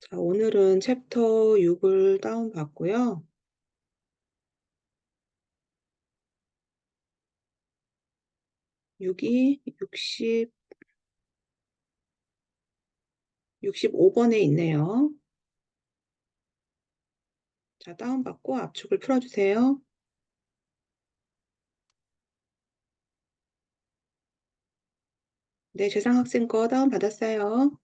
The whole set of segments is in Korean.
자, 오늘은 챕터 6을 다운받고요. 6이 65번에 있네요. 자, 다운받고 압축을 풀어주세요. 네, 재상 학생 거 다운받았어요.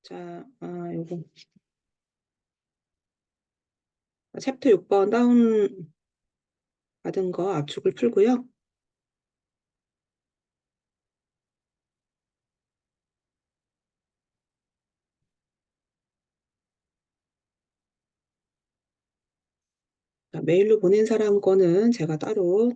자, 요거. 챕터 6번 다운받은 거 압축을 풀고요. 자, 메일로 보낸 사람 거는 제가 따로.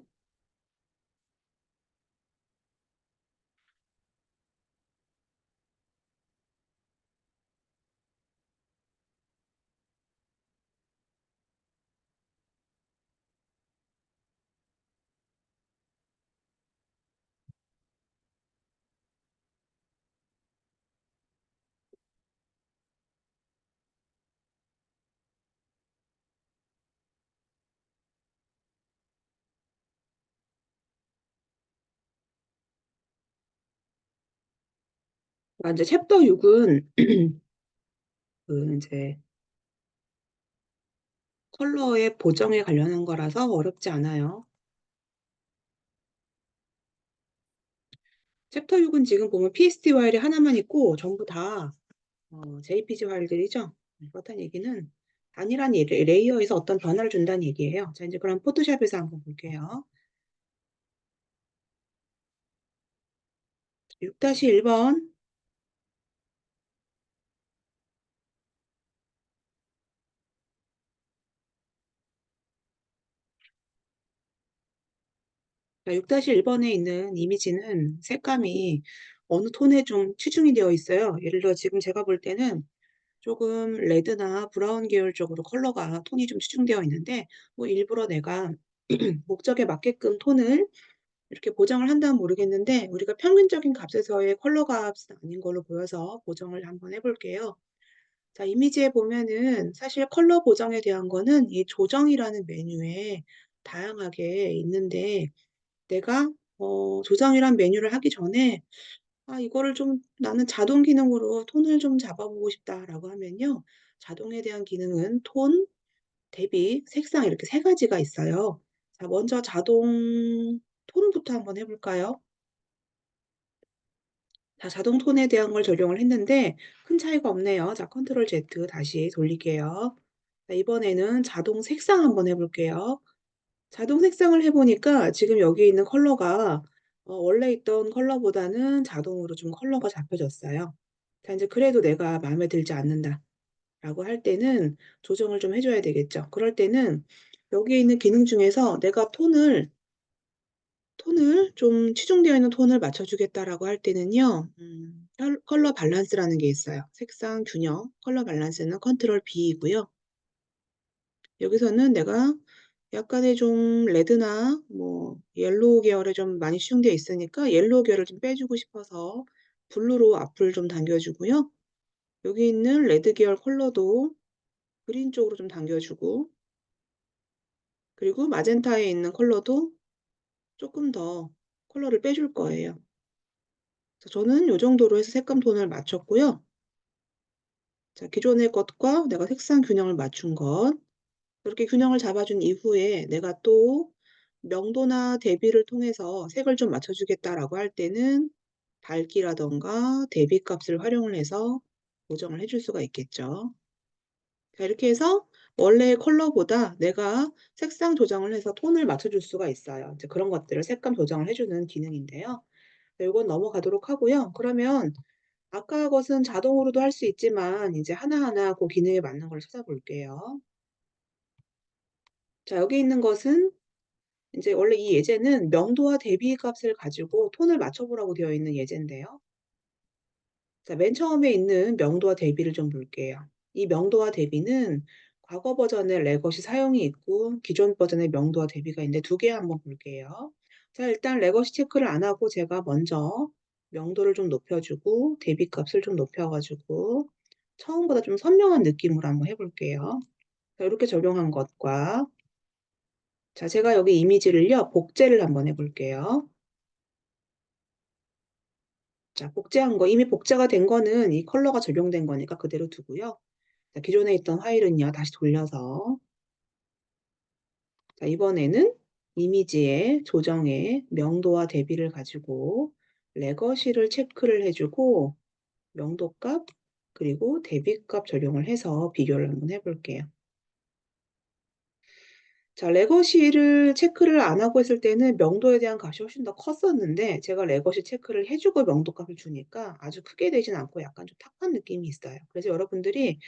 이제 챕터 6은 이제 컬러의 보정에 관련한 거라서 어렵지 않아요. 챕터 6은 지금 보면 PSD 파일이 하나만 있고 전부 다 JPG 파일들이죠. 그렇다는 얘기는 단일한 레이어에서 어떤 변화를 준다는 얘기예요. 자, 이제 그럼 포토샵에서 한번 볼게요. 6-1번. 자, 6-1번에 있는 이미지는 색감이 어느 톤에 좀 치중이 되어 있어요. 예를 들어 지금 제가 볼 때는 조금 레드나 브라운 계열 쪽으로 컬러가 톤이 좀 치중되어 있는데 뭐 일부러 내가 목적에 맞게끔 톤을 이렇게 보정을 한다면 모르겠는데 우리가 평균적인 값에서의 컬러 값은 아닌 걸로 보여서 보정을 한번 해볼게요. 자, 이미지에 보면은 사실 컬러 보정에 대한 거는 이 조정이라는 메뉴에 다양하게 있는데 내가 조정이란 메뉴를 하기 전에 이거를 좀 나는 자동 기능으로 톤을 좀 잡아보고 싶다라고 하면요. 자동에 대한 기능은 톤, 대비, 색상 이렇게 세 가지가 있어요. 자, 먼저 자동 톤부터 한번 해볼까요? 자, 자동 톤에 대한 걸 적용을 했는데 큰 차이가 없네요. 자, 컨트롤 Z 다시 돌릴게요. 자, 이번에는 자동 색상 한번 해볼게요. 자동 색상을 해보니까 지금 여기 있는 컬러가 원래 있던 컬러보다는 자동으로 좀 컬러가 잡혀졌어요. 자, 이제 그래도 내가 마음에 들지 않는다라고 할 때는 조정을 좀 해줘야 되겠죠. 그럴 때는 여기에 있는 기능 중에서 내가 톤을 좀 치중되어 있는 톤을 맞춰주겠다라고 할 때는요, 컬러 밸런스라는 게 있어요. 색상 균형, 컬러 밸런스는 컨트롤 B이고요. 여기서는 내가 약간의 좀 레드나 뭐 옐로우 계열에 좀 많이 치중되어 있으니까 옐로우 계열을 좀 빼주고 싶어서 블루로 앞을 좀 당겨주고요. 여기 있는 레드 계열 컬러도 그린 쪽으로 좀 당겨주고, 그리고 마젠타에 있는 컬러도 조금 더 컬러를 빼줄 거예요. 저는 이 정도로 해서 색감 톤을 맞췄고요. 자, 기존의 것과 내가 색상 균형을 맞춘 것, 그렇게 균형을 잡아준 이후에 내가 또 명도나 대비를 통해서 색을 좀 맞춰주겠다라고 할 때는 밝기라던가 대비 값을 활용을 해서 조정을 해줄 수가 있겠죠. 자, 이렇게 해서 원래의 컬러보다 내가 색상 조정을 해서 톤을 맞춰줄 수가 있어요. 이제 그런 것들을 색감 조정을 해주는 기능인데요. 이건 넘어가도록 하고요. 그러면 아까 것은 자동으로도 할 수 있지만 이제 하나하나 그 기능에 맞는 걸 찾아볼게요. 자, 여기 있는 것은 이제 원래 이 예제는 명도와 대비 값을 가지고 톤을 맞춰보라고 되어 있는 예제인데요. 자, 맨 처음에 있는 명도와 대비를 좀 볼게요. 이 명도와 대비는 과거 버전의 레것이 사용이 있고 기존 버전의 명도와 대비가 있는데 두 개 한번 볼게요. 자, 일단 레것이 체크를 안 하고 제가 먼저 명도를 좀 높여 주고 대비값을 좀 높여 가지고 처음보다 좀 선명한 느낌으로 한번 해 볼게요. 자 요렇게 적용한 것과 자 제가 여기 이미지를요 복제를 한번 해 볼게요. 자 복제한 거 이미 복제가 된 거는 이 컬러가 적용된 거니까 그대로 두고요. 자 기존에 있던 파일은요 다시 돌려서 자 이번에는 이미지의 조정에 명도와 대비를 가지고 레거시를 체크를 해 주고 명도값 그리고 대비값 적용을 해서 비교를 한번 해 볼게요. 자 레거시를 체크를 안 하고 했을 때는 명도에 대한 값이 훨씬 더 컸었는데 제가 레거시 체크를 해 주고 명도값을 주니까 아주 크게 되진 않고 약간 좀 탁한 느낌이 있어요. 그래서 여러분들이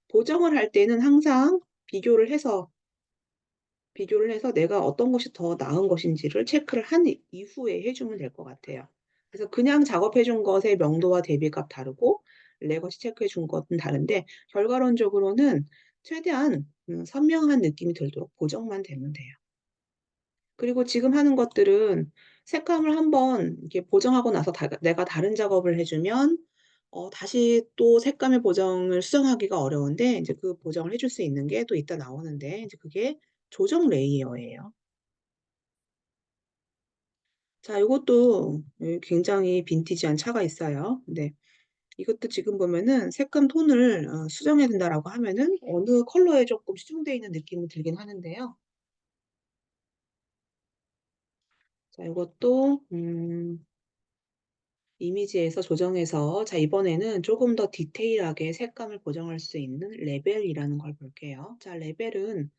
보정을 할 때는 항상 비교를 해서 내가 어떤 것이 더 나은 것인지를 체크를 한 이후에 해 주면 될 것 같아요. 그래서 그냥 작업해 준 것의 명도와 대비값 다르고 레거시 체크해 준 것은 다른데 결과론적으로는 최대한 선명한 느낌이 들도록 보정만 되면 돼요. 그리고 지금 하는 것들은 색감을 한번 이렇게 보정하고 나서 내가 다른 작업을 해 주면 다시 또 색감의 보정을 수정하기가 어려운데 인제 그 보정을 해줄 수 있는 게 또 이따 나오는데 인제 그게 조정 레이어예요. 자 요것도 굉장히 빈티지한 차가 있어요. 근데 이것도 지금 보면은 색감 톤을 수정해야 된다라고 하면은 어느 컬러에 쪼끔 치중되어 있는 느낌이 들긴 하는데요. 자 요것도 이미지에서 조정해서 자 이번에는 조금 더 디테일하게 색감을 보정할 수 있는 레벨이라는 걸 볼게요. 자 레벨은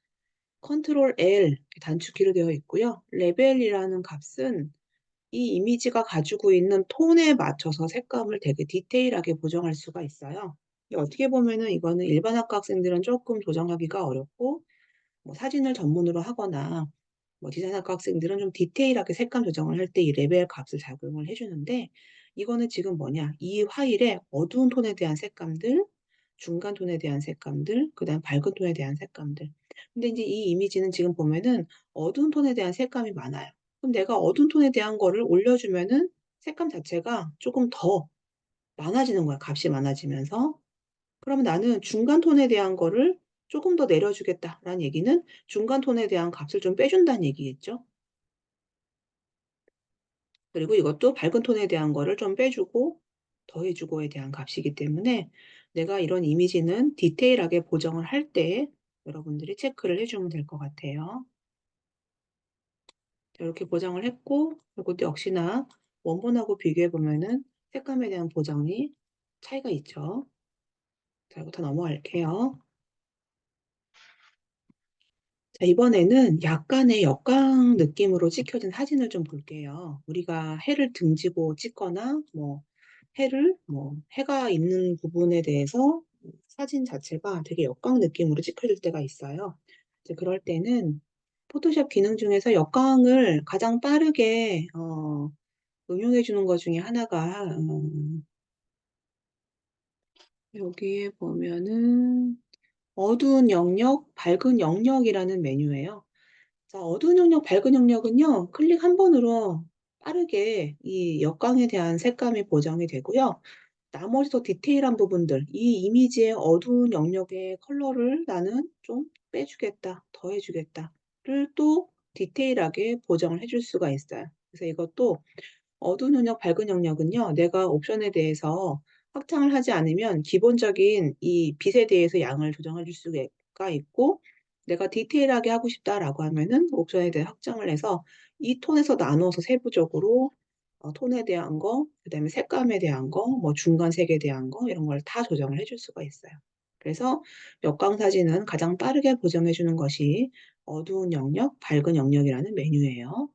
컨트롤 L 이렇게 단축키로 되어 있고요. 레벨이라는 값은 이 이미지가 가지고 있는 톤에 맞춰서 색감을 되게 디테일하게 보정할 수가 있어요. 어떻게 보면은 이거는 일반 학과 학생들은 조금 조정하기가 어렵고 뭐 사진을 전문으로 하거나 뭐 디자인학과 학생들은 좀 디테일하게 색감 조정을 할 때 이 레벨 값을 작용을 해 주는데 이거는 지금 뭐냐 이 파일에 어두운 톤에 대한 색감들, 중간 톤에 대한 색감들, 그다음에 밝은 톤에 대한 색감들. 근데 인제 이 이미지는 지금 보면은 어두운 톤에 대한 색감이 많아요. 그럼 내가 어두운 톤에 대한 거를 올려 주면은 색감 자체가 쪼금 더 많아지는 거야, 값이 많아지면서. 그러면 나는 '중간 톤에 대한 거를 쪼금 더 내려 주겠다.'라는 얘기는 중간 톤에 대한 값을 좀 빼 준다는 얘기겠죠. 그리고 이것도 밝은 톤에 대한 거를 좀 빼 주고 더해 주고에 대한 값이기 때문에 내가 이런 이미지는 디테일하게 보정을 할 때 여러분들이 체크를 해 주면 될 것 같아요. 자 이렇게 보정을 했고 이것도 역시나 원본하고 비교해 보면은 색감에 대한 보정이 차이가 있죠. 자 이거 다 넘어갈게요. 자 이번에는 약간의 역광 느낌으로 찍혀진 사진을 좀 볼게요. 우리가 해를 등지고 찍거나 뭐 해가 있는 부분에 대해서 사진 자체가 되게 역광 느낌으로 찍혀질 때가 있어요. 이제 그럴 때는 포토샵 기능 중에서 역광을 가장 빠르게 응용해 주는 것 중에 하나가 여기에 보면은 어두운 영역, 밝은 영역이라는 메뉴예요. 자 어두운 영역, 밝은 영역은요. 클릭 한 번으로 빠르게 이 역광에 대한 색감이 보정이 되고요. 나머지 더 디테일한 부분들 이 이미지의 어두운 영역의 컬러를 나는 좀 빼 주겠다, 더해 주겠다를 또 디테일하게 보정을 해줄 수가 있어요. 그래서 이것도 어두운 영역, 밝은 영역은요. 내가 옵션에 대해서 확장을 하지 않으면 기본적인 이 빛에 대해서 양을 조정해 줄 수가 있고 내가 디테일하게 하고 싶다라고 하면은 옵션에 대해 확장을 해서 이 톤에서 나눠서 세부적으로 톤에 대한 거 그다음에 색감에 대한 거 뭐 중간색에 대한 거 이런 걸 다 조정을 해줄 수가 있어요. 그래서 역광 사진은 가장 빠르게 보정해 주는 것이 어두운 영역, 밝은 영역이라는 메뉴예요.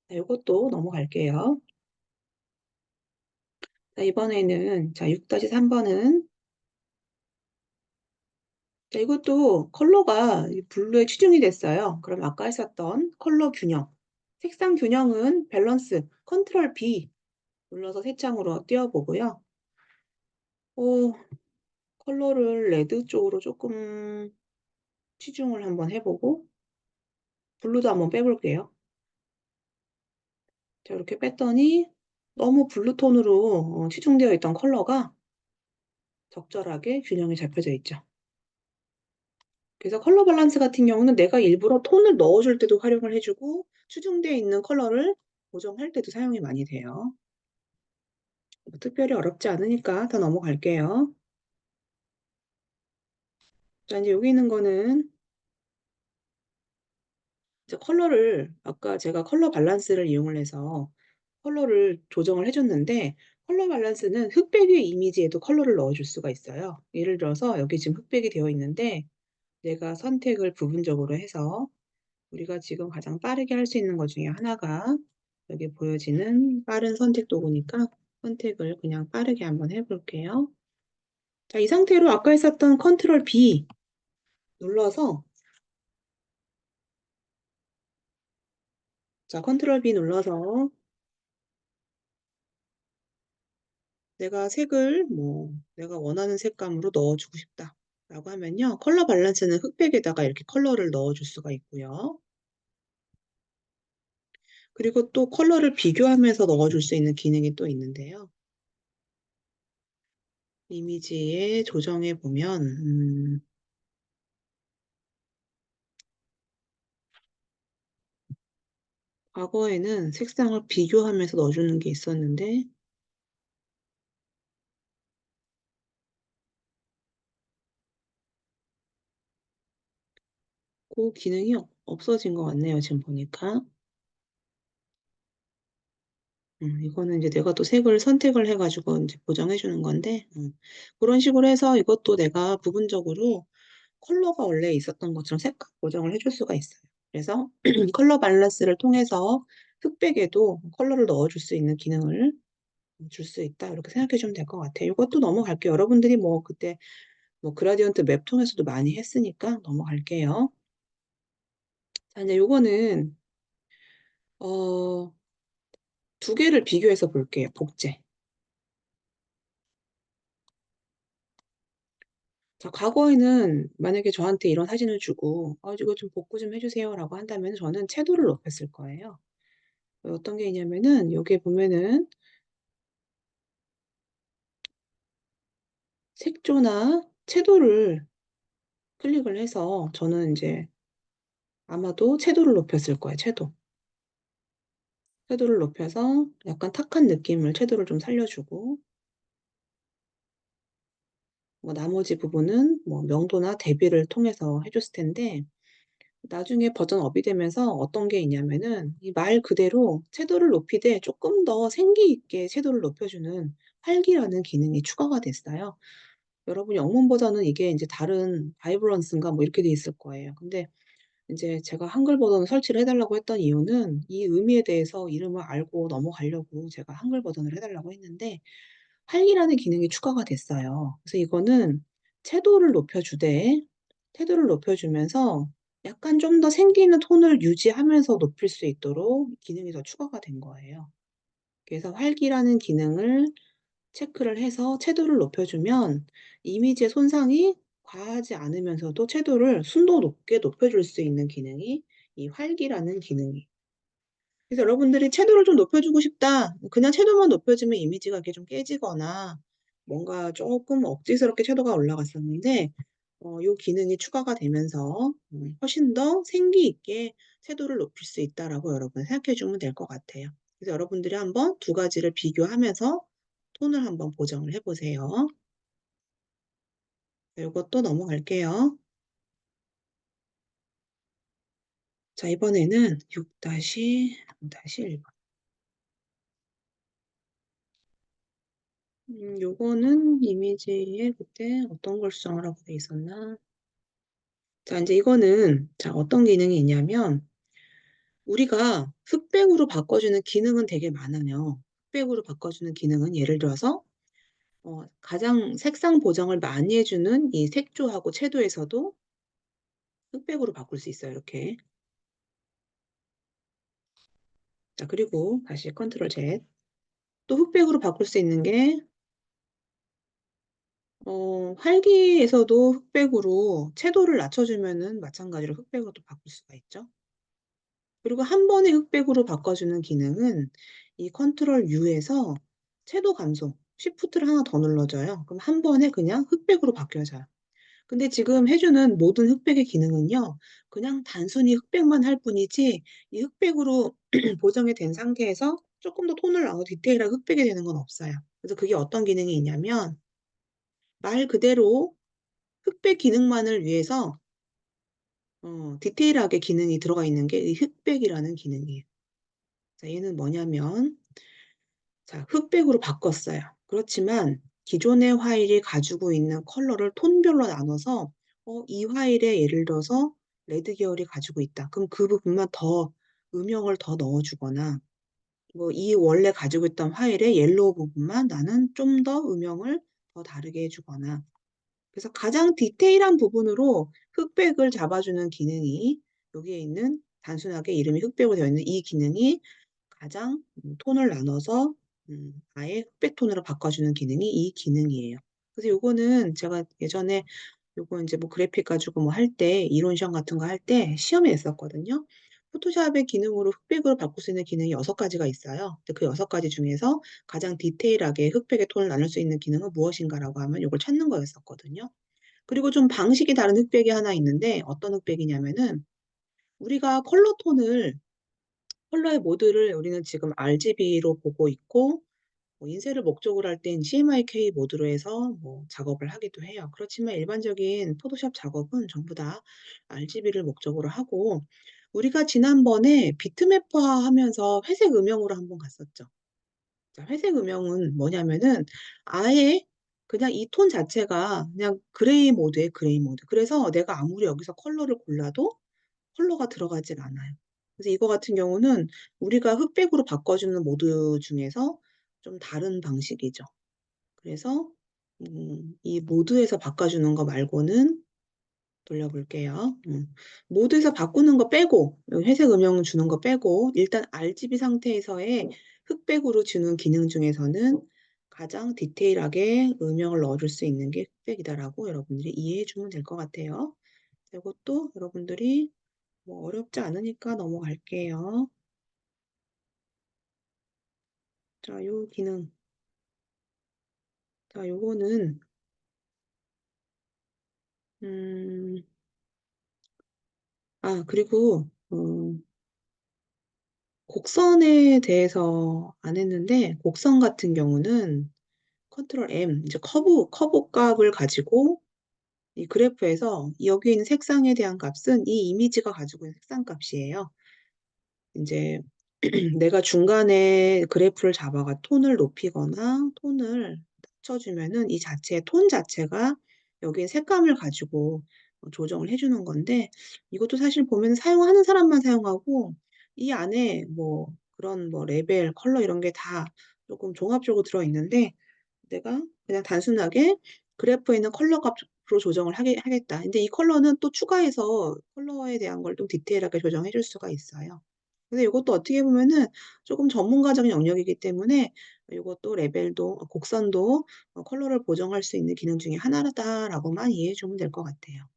자 요것도 넘어갈게요. 자 이번에는 자 6-3 번은 자 이것도 컬러가 이 블루에 치중이 됐어요. 그럼 아까 했었던 컬러 균형, 색상 균형은 밸런스 컨트롤 B 눌러서 새 창으로 띄워 보고요. 어 컬러를 레드 쪽으로 쪼끔 치중을 한번 해 보고 블루도 한번 빼 볼게요. 자 이렇게 뺐더니 너무 블루톤으로 치중되어 있던 컬러가 적절하게 균형이 잡혀져 있죠. 그래서 컬러 밸런스 같은 경우는 내가 일부러 톤을 넣어 줄 때도 활용을 해 주고 추중되어 있는 컬러를 고정할 때도 사용이 많이 돼요. 뭐 특별히 어렵지 않으니까 다 넘어갈게요. 자 인제 여기 있는 거는 이제 컬러를 아까 제가 컬러 밸런스를 이용을 해서 컬러를 조정을 해 줬는데 컬러 밸런스는 흑백의 이미지에도 컬러를 넣어 줄 수가 있어요. 예를 들어서 여기 지금 흑백이 되어 있는데 내가 선택을 부분적으로 해서 우리가 지금 가장 빠르게 할 수 있는 것 중에 하나가 여기 보여지는 빠른 선택 도구니까 선택을 그냥 빠르게 한번 해 볼게요. 자 이 상태로 아까 했었던 컨트롤 B 눌러서 자 컨트롤 B 눌러서 내가 색을 뭐 내가 원하는 색감으로 넣어 주고 싶다라고 하면요. 컬러 밸런스는 흑백에다가 이렇게 컬러를 넣어 줄 수가 있고요. 그리고 또 컬러를 비교하면서 넣어 줄 수 있는 기능이 또 있는데요. 이미지에 조정해 보면 과거에는 색상을 비교하면서 넣어 주는 게 있었는데 고 기능이 없어진 것 같네요 지금 보니까. 이거는 이제 내가 또 색을 선택을 해 가지고 인제 보정해 주는 건데 고런 식으로 해서 이것도 내가 부분적으로 컬러가 원래 있었던 것처럼 색깔 보정을 해줄 수가 있어요. 그래서 컬러 밸런스를 통해서 흑백에도 컬러를 넣어 줄 수 있는 기능을 줄 수 있다. 이렇게 생각해 주면 될 것 같아요. 요것도 넘어갈게요. 여러분들이 뭐 그때 뭐 그라디언트 맵 통해서도 많이 했으니까 넘어갈게요. 자 인제 요거는 어 두 개를 비교해서 볼게요, 복제. 자 과거에는 만약에 저한테 이런 사진을 주고 이거 좀 복구 좀 해 주세요."라고 한다면은 저는 채도를 높였을 거예요. 어떤 게 있냐면은 여기에 보면은 색조나 채도를 클릭을 해서 저는 인제 아마도 채도를 높였을 거예요, 채도. 채도를 높여서 약간 탁한 느낌을 채도를 좀 살려 주고 뭐 나머지 부분은 뭐 명도나 대비를 통해서 해 줬을 텐데 나중에 버전 업이 되면서 어떤 게 있냐면은 이 말 그대로 채도를 높이되 쪼끔 더 생기 있게 채도를 높여 주는 활기라는 기능이 추가가 됐어요. 여러분 영문 버전은 이게 인제 다른 바이브런스인가 뭐 이렇게 돼 있을 거예요. 근데 인제 제가 한글 버전을 설치를 해 달라고 했던 이유는 이 의미에 대해서 이름을 알고 넘어가려고 제가 한글 버전을 해 달라고 했는데 활기라는 기능이 추가가 됐어요. 그래서 이거는 채도를 높여 주되 채도를 높여 주면서 약간 좀 더 생기 있는 톤을 유지하면서 높일 수 있도록 기능이 더 추가가 된 거예요. 그래서 활기라는 기능을 체크를 해서 채도를 높여 주면 이미지의 손상이 과하지 않으면서도 채도를 순도 높게 높여 줄 수 있는 기능이 이 활기라는 기능이 그래서 여러분들이 '채도를 좀 높여 주고 싶다.' 그냥 채도만 높여 주면 이미지가 이렇게 좀 깨지거나 뭔가 쪼끔 억지스럽게 채도가 올라갔었는데 요 기능이 추가가 되면서 훨씬 더 생기 있게 '채도를 높일 수 있다.'라고 여러분 생각해 주면 될 것 같아요. 그래서 여러분들이 한번 두 가지를 비교하면서 톤을 한번 보정을 해 보세요. 네 요것도 넘어갈게요. 자 이번에는 6-5-1 번. 요거는 이미지에 그때 어떤 걸 수정을 하고 돼 있었나? 자 인제 이거는 자 어떤 기능이 있냐면 우리가 흑백으로 바꿔주는 기능은 되게 많아요. 흑백으로 바꿔주는 기능은 예를 들어서 가장 색상 보정을 많이 해 주는 이 색조하고 채도에서도 흑백으로 바꿀 수 있어요 이렇게. 자 그리고 다시 컨트롤 Z. 또 흑백으로 바꿀 수 있는 게 활기에서도 흑백으로 채도를 낮춰 주면은 마찬가지로 흑백으로 또 바꿀 수가 있죠. 그리고 한 번에 흑백으로 바꿔주는 기능은 이 컨트롤 U에서 채도 감소, Shift를 하나 더 눌러줘요. 그럼 한 번에 그냥 흑백으로 바뀌어져요. 근데 지금 해 주는 모든 흑백의 기능은요. 그냥 단순히 흑백만 할 뿐이지 이 흑백으로 보정이 된 상태에서 쪼끔 더 톤을 나눠 디테일하게 흑백이 되는 건 없어요. 그래서 그게 어떤 기능이 있냐면 말 그대로 흑백 기능만을 위해서 디테일하게 기능이 들어가 있는 게 이 흑백이라는 기능이에요. 자, 얘는 뭐냐면 자, 흑백으로 바꿨어요. 그렇지만 기존의 파일이 가지고 있는 컬러를 톤별로 나눠서 이 파일에 예를 들어서 레드 계열이 가지고 있다. 그럼 그 부분만 더 음영을 더 넣어 주거나 뭐 이 원래 가지고 있던 파일의 옐로우 부분만 나는 좀 더 음영을 더 다르게 해 주거나 그래서 가장 디테일한 부분으로 흑백을 잡아주는 기능이 여기에 있는 단순하게 이름이 흑백으로 되어 있는 이 기능이 가장 톤을 나눠서 아예 흑백 톤으로 바꿔주는 기능이 이 기능이에요. 그래서 요거는 제가 예전에 요거 인제 뭐 그래픽 가지고 뭐 할 때 이론 시험 같은 거 할 때 시험에 냈었거든요. 포토샵의 기능으로 흑백으로 바꿀 수 있는 기능이 6 가지가 있어요. 근데 그 6 가지 중에서 가장 디테일하게 흑백의 톤을 나눌 수 있는 기능은 무엇인가라고 하면 요걸 찾는 거였었거든요. 그리고 좀 방식이 다른 흑백이 하나 있는데 어떤 흑백이냐면은 우리가 컬러 톤을 컬러의 모드를 우리는 지금 RGB로 보고 있고 뭐 인쇄를 목적으로 할 땐 CMYK 모드로 해서 뭐 작업을 하기도 해요. 그렇지만 일반적인 포토샵 작업은 전부 다 RGB를 목적으로 하고 우리가 지난번에 비트맵화 하면서 회색 음영으로 한번 갔었죠. 자, 회색 음영은 뭐냐면은 아예 그냥 이 톤 자체가 그냥 그레이 모드예요, 그레이 모드. 그래서 내가 아무리 여기서 컬러를 골라도 컬러가 들어가질 않아요. 그래서 이거 같은 경우는 우리가 흑백으로 바꿔주는 모드 중에서 좀 다른 방식이죠. 그래서 이 모드에서 바꿔주는 거 말고는 돌려 볼게요. 모드에서 바꾸는 거 빼고 회색 음영 주는 거 빼고 일단 RGB 상태에서의 흑백으로 주는 기능 중에서는 가장 디테일하게 음영을 넣어 줄 수 있는 게 흑백이다라고 여러분들이 이해해 주면 될 것 같아요. 이것도 여러분들이 뭐 어렵지 않으니까 넘어갈게요. 자, 요 기능. 자, 요거는 음 그리고 곡선에 대해서 안 했는데 곡선 같은 경우는 컨트롤 M 이제 커브 값을 가지고 이 그래프에서 여기 있는 색상에 대한 값은 이 이미지가 가지고 있는 색상 값이에요. 인제 내가 중간에 그래프를 잡아가 톤을 높이거나 톤을 낮춰 주면은 이 자체의 톤 자체가 여기에 색감을 가지고 조정을 해 주는 건데 이것도 사실 보면은 사용하는 사람만 사용하고 이 안에 뭐 그런 뭐 레벨, 컬러 이런 게 다 쪼끔 종합적으로 들어 있는데 내가 그냥 단순하게 그래프에 있는 컬러 값으로 조정을 하겠다. 근데 이 컬러는 또 추가해서 컬러에 대한 걸 좀 디테일하게 조정해 줄 수가 있어요. 근데 요것도 어떻게 보면은 쪼금 전문가적인 영역이기 때문에 요것도 레벨도 곡선도 컬러를 보정할 수 있는 기능 중에 하나다라고만 이해해 주면 될 것 같아요.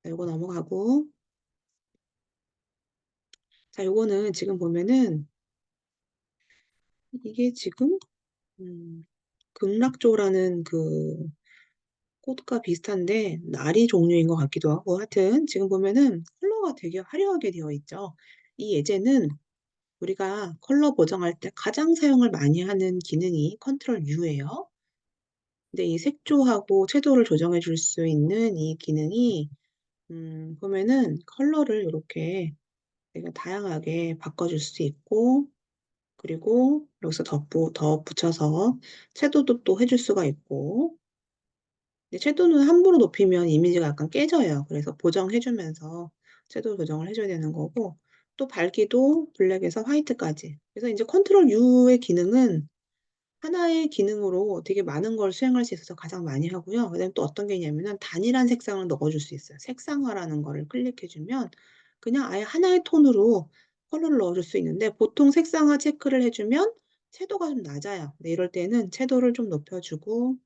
자, 요거 넘어가고 자, 요거는 지금 보면은 이게 지금 음 극락조라는 그 코드가 비슷한데 나리 종류인 것 같기도 하고 하여튼 지금 보면은 컬러가 되게 화려하게 되어 있죠. 이 예제는 우리가 컬러 보정할 때 가장 사용을 많이 하는 기능이 컨트롤 U예요. 근데 이 색조하고 채도를 조정해 줄 수 있는 이 기능이 보면은 컬러를 요렇게 내가 다양하게 바꿔 줄 수 있고 그리고 여기서 덧붙여서 채도도 또 해줄 수가 있고 근데 채도는 함부로 높이면 이미지가 약간 깨져요. 그래서 보정해 주면서 채도 조정을 해 줘야 되는 거고 또 밝기도 블랙에서 화이트까지. 그래서 인제 컨트롤 U의 기능은 하나의 기능으로 되게 많은 걸 수행할 수 있어서 가장 많이 하고요. 그다음에 또 어떤 게 있냐면은 단일한 색상을 넣어 줄 수 있어요. 색상화라는 거를 클릭해 주면 그냥 아예 하나의 톤으로 컬러를 넣어 줄 수 있는데 보통 색상화 체크를 해 주면 채도가 좀 낮아요. 근데 이럴 때는 채도를 좀 높여 주고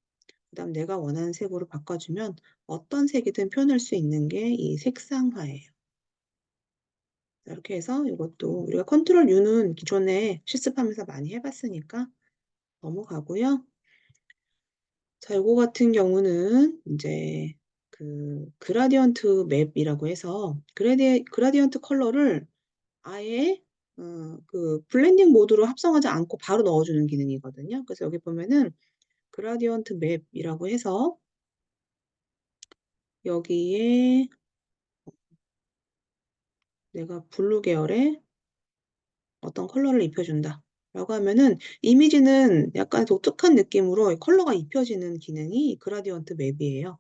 그다음 내가 원하는 색으로 바꿔 주면 어떤 색이든 표현할 수 있는 게 이 색상화예요. 이렇게 해서 이것도 우리가 컨트롤 U는 기존에 실습하면서 많이 해 봤으니까 넘어가고요. 자, 요거 같은 경우는 인제 그 그라디언트 맵이라고 해서 그라디언트 컬러를 아예 그 블렌딩 모드로 합성하지 않고 바로 넣어 주는 기능이거든요. 그래서 여기 보면은 그라디언트 맵이라고 해서 여기에 내가 블루 계열의 어떤 컬러를 입혀 준다라고 하면은 이미지는 약간 독특한 느낌으로 컬러가 입혀지는 기능이 그라디언트 맵이에요.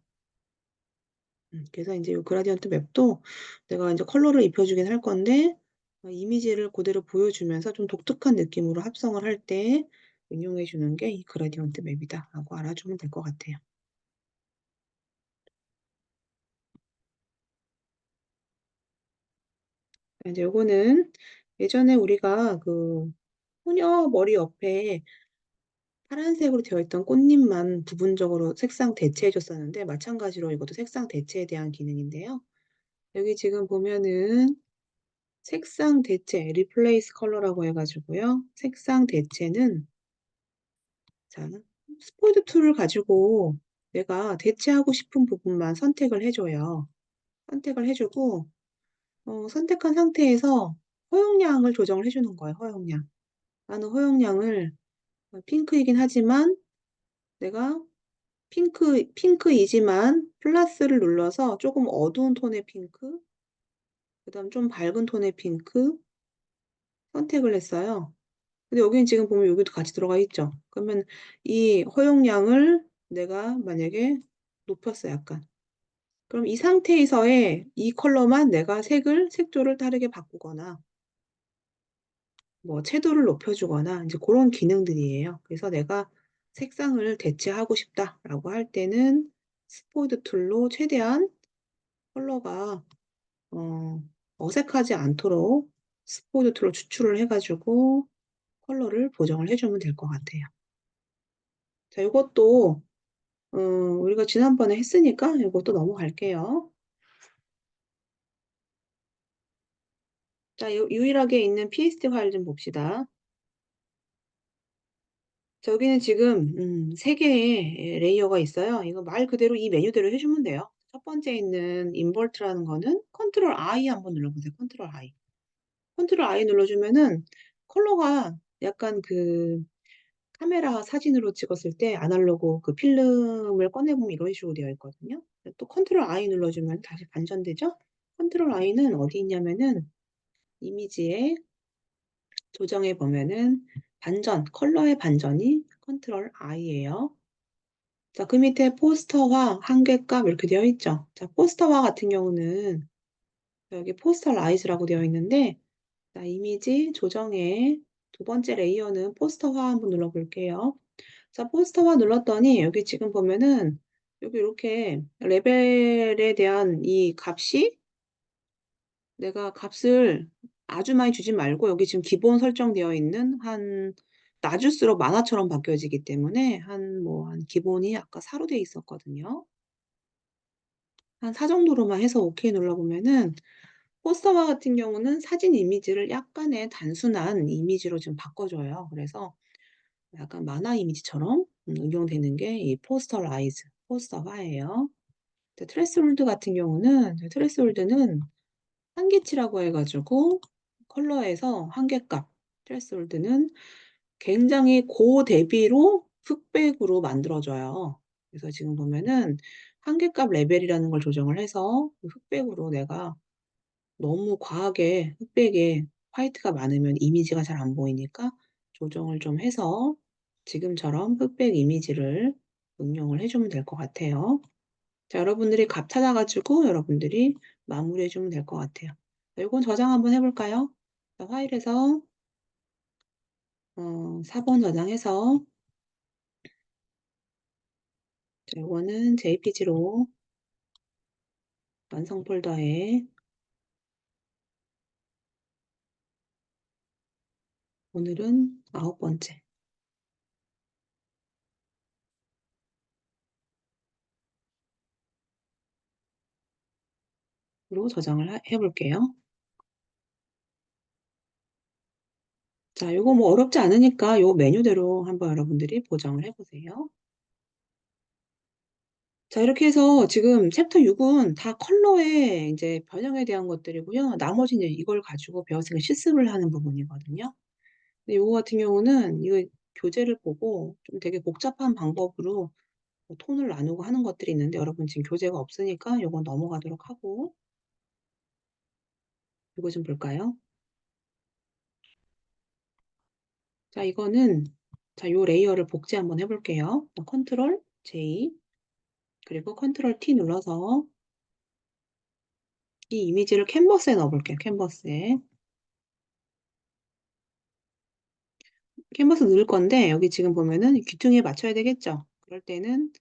그래서 인제 요 그라디언트 맵도 내가 인제 컬러를 입혀 주긴 할 건데 이미지를 고대로 보여주면서 좀 독특한 느낌으로 합성을 할 때 응용해 주는 게 이 그라디언트 맵이다라고 알아주면 될 것 같아요. 인제 요거는 예전에 우리가 그 소녀 머리 옆에 파란색으로 되어 있던 꽃잎만 부분적으로 색상 대체해 줬었는데 마찬가지로 이것도 색상 대체에 대한 기능인데요. 여기 지금 보면은 색상 대체 리플레이스 컬러라고 해 가지고요. 색상 대체는 자 스포이드 툴을 가지고 내가 대체하고 싶은 부분만 선택을 해 줘요. 선택을 해 주고 선택한 상태에서 허용량을 조정을 해 주는 거예요, 허용량. 나는 허용량을 핑크이긴 하지만 내가 핑크이지만 플러스를 눌러서 쪼금 어두운 톤의 핑크 그다음 좀 밝은 톤의 핑크 선택을 했어요. 근데 여기는 지금 보면 여기도 같이 들어가 있죠. 그러면 이 허용량을 내가 만약에 높였어 약간. 그럼 이 상태에서의 이 컬러만 내가 색조를 다르게 바꾸거나 뭐 채도를 높여 주거나 인제 고런 기능들이에요. 그래서 내가 '색상을 대체하고 싶다.'라고 할 때는 스포이드 툴로 최대한 컬러가 어 어색하지 않도록 스포이드 툴로 추출을 해 가지고 컬러를 보정을 해 주면 될 것 같아요. 자 요것도 우리가 지난번에 했으니까 요것도 넘어갈게요. 자 요 유일하게 있는 PSD 파일 좀 봅시다. 자 여기는 지금 3 개의 레이어가 있어요. 이거 말 그대로 이 메뉴대로 해 주면 돼요. 첫 번째 있는 인버트라는 거는 컨트롤 I 한번 눌러 보세요. 컨트롤 I. 컨트롤 I 눌러 주면은 컬러가 약간 그 카메라 사진으로 찍었을 때 아날로그 그 필름을 꺼내 보면 이런 식으로 되어 있거든요. 또 컨트롤 I 눌러 주면 다시 반전되죠? 컨트롤 I는 어디 있냐면은 이미지에 조정해 보면은 반전, 컬러의 반전이 컨트롤 I예요. 자 그 밑에 포스터화, 한계값 이렇게 되어 있죠. 자 포스터화 같은 경우는 여기 포스터라이즈라고 되어 있는데 자 이미지 조정에 두 번째 레이어는 포스터화 한번 눌러 볼게요. 자 포스터화 눌렀더니 여기 지금 보면은 여기 요렇게 레벨에 대한 이 값이 내가 값을 아주 많이 주지 말고 여기 지금 기본 설정되어 있는 한 낮을수록 만화처럼 바뀌어지기 때문에 한 기본이 아까 4로 돼 있었거든요. 한 4 정도로만 해서 오케이 눌러 보면은 포스터화 같은 경우는 사진 이미지를 약간의 단순한 이미지로 지금 바꿔 줘요. 그래서 약간 만화 이미지처럼 응용되는 게 이 포스터라이즈, 포스터화예요. 근데 트레스홀드 같은 경우는 트레스홀드는 한계치라고 해 가지고 컬러에서 한계값 트레스홀드는 굉장히 고 대비로 흑백으로 만들어 줘요. 그래서 지금 보면은 한계값 레벨이라는 걸 조정을 해서 그 흑백으로 내가 너무 과하게 흑백에 화이트가 많으면 이미지가 잘 안 보이니까 조정을 좀 해서 지금처럼 흑백 이미지를 응용을 해 주면 될 것 같아요. 자 여러분들이 값 찾아 가지고 여러분들이 마무리해 주면 될 것 같아요. 자 요건 저장 한번 해 볼까요? 자 파일에서 4번 저장해서 자 요거는 JPG로 완성 폴더에 오늘은 9 번째로 저장을 해 볼게요. 자 요거 뭐 어렵지 않으니까 요 메뉴대로 한번 여러분들이 보정을 해 보세요. 자 이렇게 해서 지금 챕터 6은 다 컬러의 인제 변형에 대한 것들이고요. 나머지는 이걸 가지고 배웠으니까 실습을 하는 부분이거든요. 근데 요거 같은 경우는 이거 교재를 보고 좀 되게 복잡한 방법으로 뭐 톤을 나누고 하는 것들이 있는데 여러분 지금 교재가 없으니까 요건 넘어가도록 하고 요거 좀 볼까요? 자 이거는 자 요 레이어를 복제 한번 해 볼게요. 컨트롤 J 그리고 컨트롤 T 눌러서 이 이미지를 캔버스에 넣어 볼게요, 캔버스에. 캔버스 누를 건데 여기 지금 보면은 귀퉁이에 맞춰야 되겠죠? 그럴 때는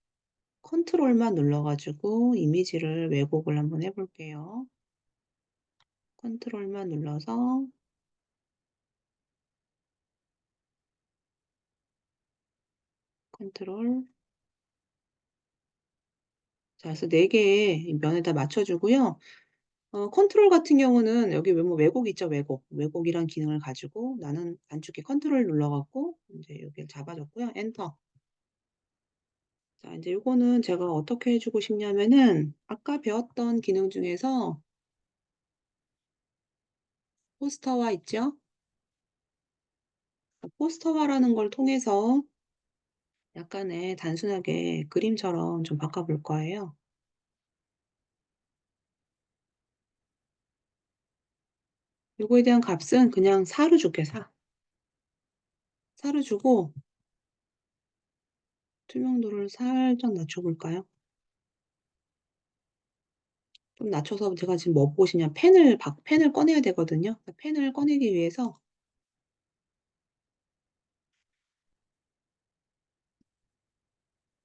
컨트롤만 눌러 가지고 이미지를 왜곡을 한번 해 볼게요. 컨트롤만 눌러서 컨트롤 자 그래서 4 개의 면에다 맞춰 주고요. 컨트롤 같은 경우는 여기 왜 뭐 왜곡 있죠, 왜곡. 왜곡이란 기능을 가지고 나는 단축키 컨트롤 눌러 갖고 인제 여기를 잡아 줬고요. 엔터. 자 인제 요거는 제가 어떻게 해 주고 싶냐면은 아까 배웠던 기능 중에서 포스터화 있죠? 포스터화라는 걸 통해서 약간의 단순하게 그림처럼 좀 바꿔 볼 거예요. 요거에 대한 값은 그냥 4로 줄게요, 4. 4로 주고 투명도를 살짝 낮춰 볼까요? 좀 낮춰서 제가 지금 뭐 보고 싶냐면 펜을 꺼내야 되거든요. 그러니까 펜을 꺼내기 위해서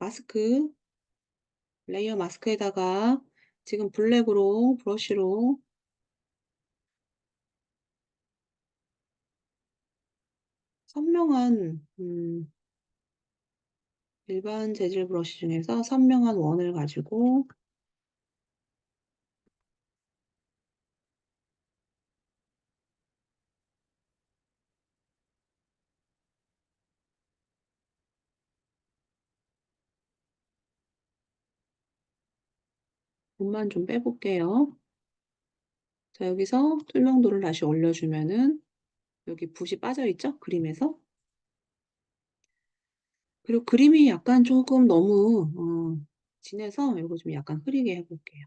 마스크, 레이어 마스크에다가 지금 블랙으로 브러쉬로 선명한 일반 재질 브러쉬 중에서 선명한 원을 가지고 붓만 좀 빼 볼게요. 자 여기서 투명도를 다시 올려 주면은 여기 붓이 빠져 있죠, 그림에서. 그리고 그림이 약간 쪼금 너무 진해서 요거 좀 약간 흐리게 해 볼게요.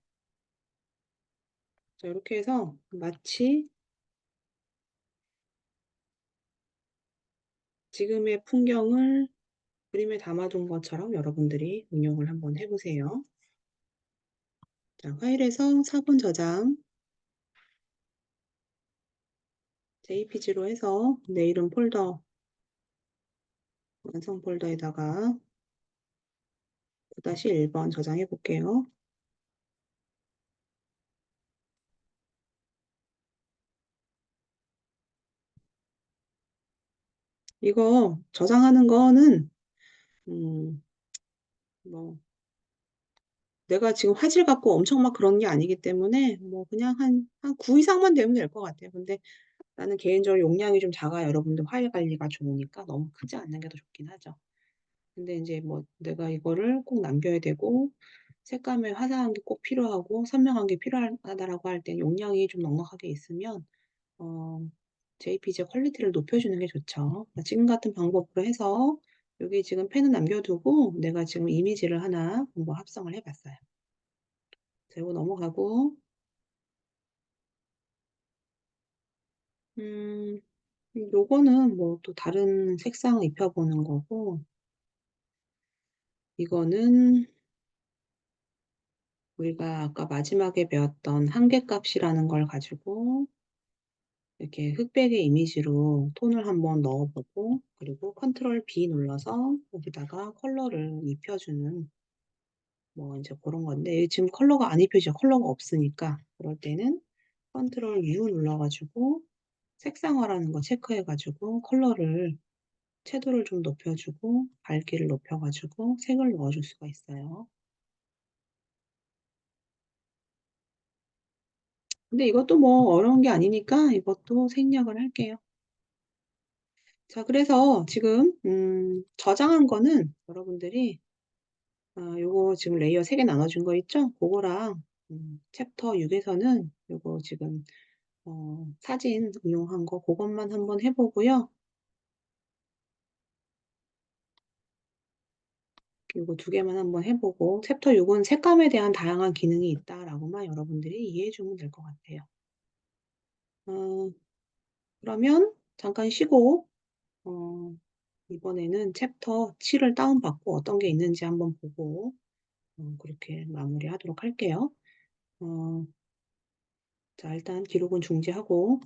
자 요렇게 해서 마치 지금의 풍경을 그림에 담아 둔 것처럼 여러분들이 응용을 한번 해 보세요. 자 파일에서 사본 저장 JPG로 해서 내 이름 폴더 완성 폴더에다가 9-1번 저장해 볼게요. 이거 저장하는 거는 음 뭐 내가 지금 화질 갖고 엄청 막 그런 게 아니기 때문에 뭐 그냥 한 9 이상만 되면 될 것 같아요. 근데 나는 개인적으로 용량이 좀 작아야 여러분들 파일 관리가 좋으니까 너무 크지 않는 게 더 좋긴 하죠. 근데 인제 뭐 내가 이거를 꼭 남겨야 되고 색감의 화사한 게 꼭 필요하고 선명한 게 필요하다라고 할 땐 용량이 좀 넉넉하게 있으면 어 JPG의 퀄리티를 높여주는 게 좋죠. 지금 같은 방법으로 해서 여기 지금 펜은 남겨 두고 내가 지금 이미지를 하나 뭐 합성을 해 봤어요. 자 요거 넘어가고 음 요거는 뭐 또 다른 색상을 입혀 보는 거고 이거는 우리가 아까 마지막에 배웠던 한계값이라는 걸 가지고 이렇게 흑백의 이미지로 톤을 한번 넣어 보고 그리고 컨트롤 B 눌러서 여기다가 컬러를 입혀 주는 뭐 인제 고런 건데 지금 컬러가 안 입혀지죠. 컬러가 없으니까. 그럴 때는 컨트롤 U 눌러 가지고 색상화라는 거 체크해 가지고 컬러를 채도를 좀 높여 주고 밝기를 높여 가지고 색을 넣어 줄 수가 있어요. 근데 이것도 뭐 어려운 게 아니니까 이것도 생략을 할게요. 자, 그래서 지금 저장한 거는 여러분들이 요거 지금 레이어 3개 나눠 준 거 있죠? 고거랑 챕터 6 에서는 요거 지금 사진 응용한 거 고것만 한번 해 보고요. 요거 2 개만 한번 해 보고 챕터 6은 색감에 대한 다양한 기능이 있다라고만 여러분들이 이해해 주면 될 것 같아요. 어 그러면 잠깐 쉬고 어 이번에는 챕터 7을 다운받고 어떤 게 있는지 한번 보고 그렇게 마무리하도록 할게요. 어 자, 일단 기록은 중지하고